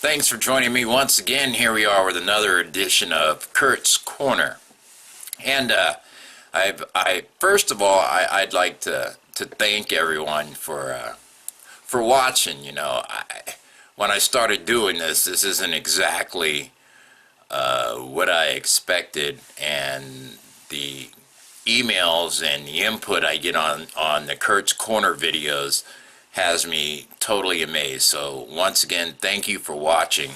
Thanks for joining me once again. Here we are with another edition of Curt's Corner. And first of all, I'd like to thank everyone for watching. When I started doing this isn't exactly what I expected, and the emails and the input I get on the Curt's Corner videos has me totally amazed. So once again, thank you for watching.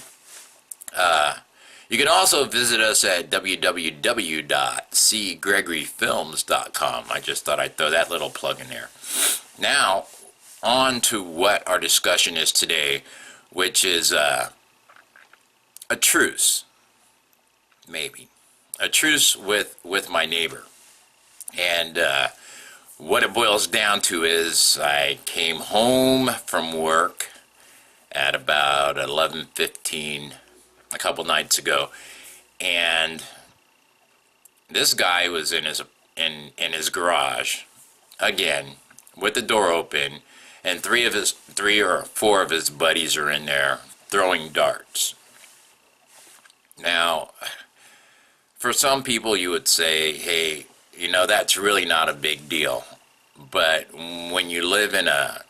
You can also visit us at www.cgregoryfilms.com. I just thought I'd throw that little plug in there. Now, on to what our discussion is today, which is a truce. Maybe. A truce with my neighbor. And what it boils down to is I came home from work at about 11:15 a couple nights ago, and this guy was in his garage again with the door open, and three or four of his buddies are in there throwing darts. Now, for some people you would say, hey, that's really not a big deal. But when you live in a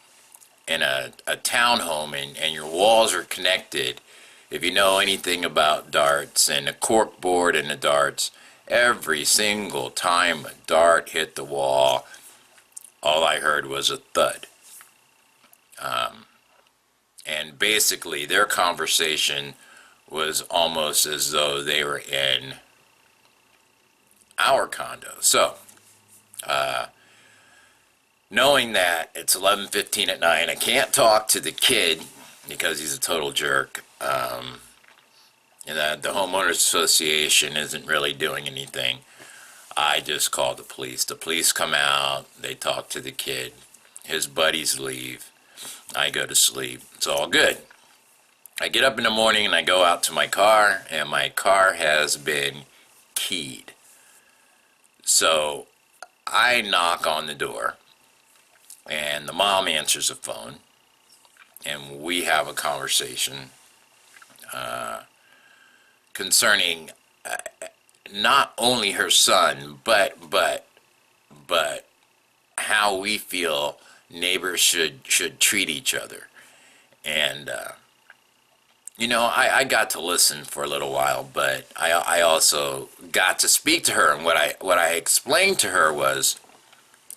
townhome and your walls are connected, if you know anything about darts and the cork board and the darts, every single time a dart hit the wall, all I heard was a thud. And basically their conversation was almost as though they were in our condo. So, knowing that it's 11:15 at night, I can't talk to the kid because he's a total jerk. And the homeowners association isn't really doing anything. I just called the police. The police come out, they talk to the kid, his buddies leave, I go to sleep. It's all good. I get up in the morning and I go out to my car, and my car has been keyed. So I knock on the door, and the mom answers the phone, and we have a conversation concerning not only her son, but how we feel neighbors should treat each other. And I got to listen for a little while, but I also got to speak to her, and what I explained to her was,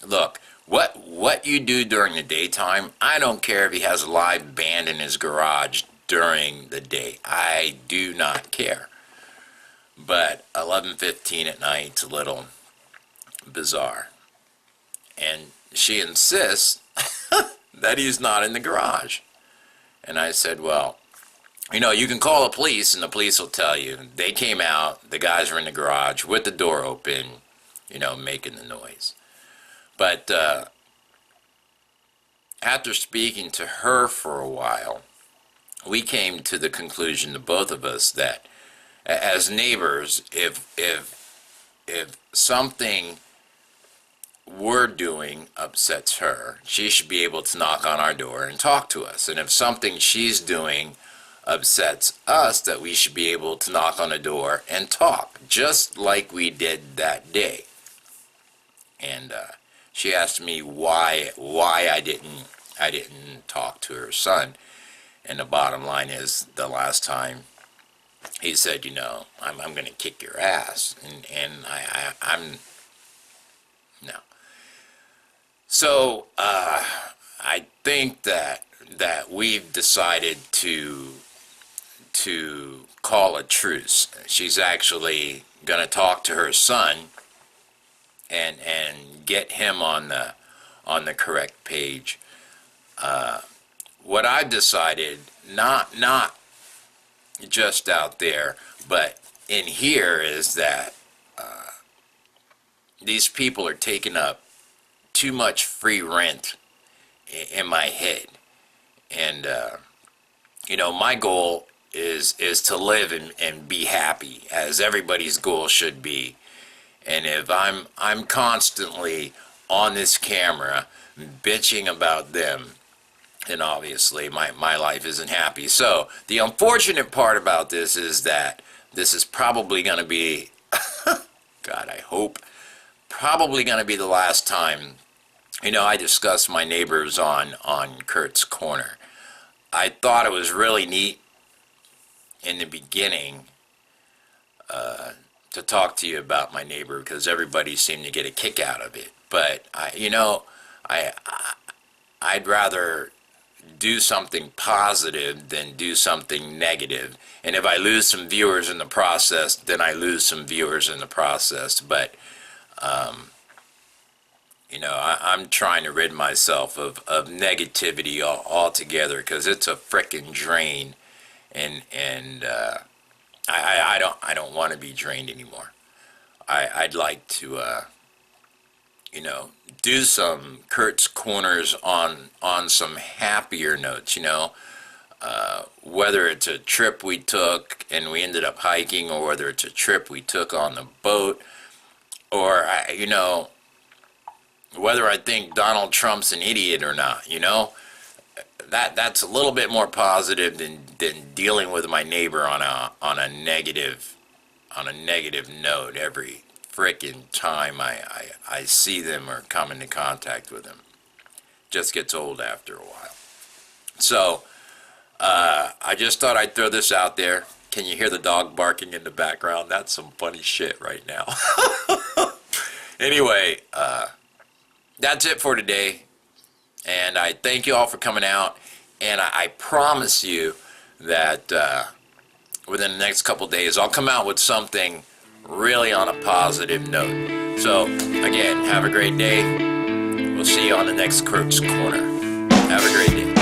look, what you do during the daytime, I don't care if he has a live band in his garage during the day. I do not care. But 11:15 at night, it's a little bizarre. And she insists that he's not in the garage. And I said, well, you can call the police, and the police will tell you. They came out, the guys were in the garage with the door open, making the noise. But after speaking to her for a while, we came to the conclusion, the both of us, that as neighbors, if something we're doing upsets her, she should be able to knock on our door and talk to us. And if something she's doing upsets us, that we should be able to knock on the door and talk, just like we did that day. And she asked me why I didn't talk to her son. And the bottom line is, the last time he said, I'm going to kick your ass, and I'm no. So I think that we've decided to call a truce. She's actually going to talk to her son and get him on the correct page. What I've decided, not just out there, but in here, is that these people are taking up too much free rent in my head. And my goal is to live and be happy, as everybody's goal should be. And if I'm constantly on this camera bitching about them, And obviously my life isn't happy. So the unfortunate part about this is that this is probably going to be, God, I hope, probably going to be the last time, I discussed my neighbors on Curt's Corner. I thought it was really neat in the beginning to talk to you about my neighbor because everybody seemed to get a kick out of it. But I'd rather do something positive than do something negative. And if I lose some viewers in the process, then I lose some viewers in the process. But I'm trying to rid myself of negativity altogether because it's a frickin' drain, and I don't want to be drained anymore. I'd like to do some Kurt's Corners on some happier notes. Whether it's a trip we took and we ended up hiking, or whether it's a trip we took on the boat, or whether I think Donald Trump's an idiot or not, that's a little bit more positive than dealing with my neighbor on a negative note every frickin' time I see them or come into contact with them. Just gets old after a while. So I just thought I'd throw this out there. Can you hear the dog barking in the background? That's some funny shit right now. Anyway, that's it for today, and I thank you all for coming out, and I promise you that within the next couple days I'll come out with something really on a positive note. So again, have a great day. We'll see you on the next Kurt's Corner. Have a great day.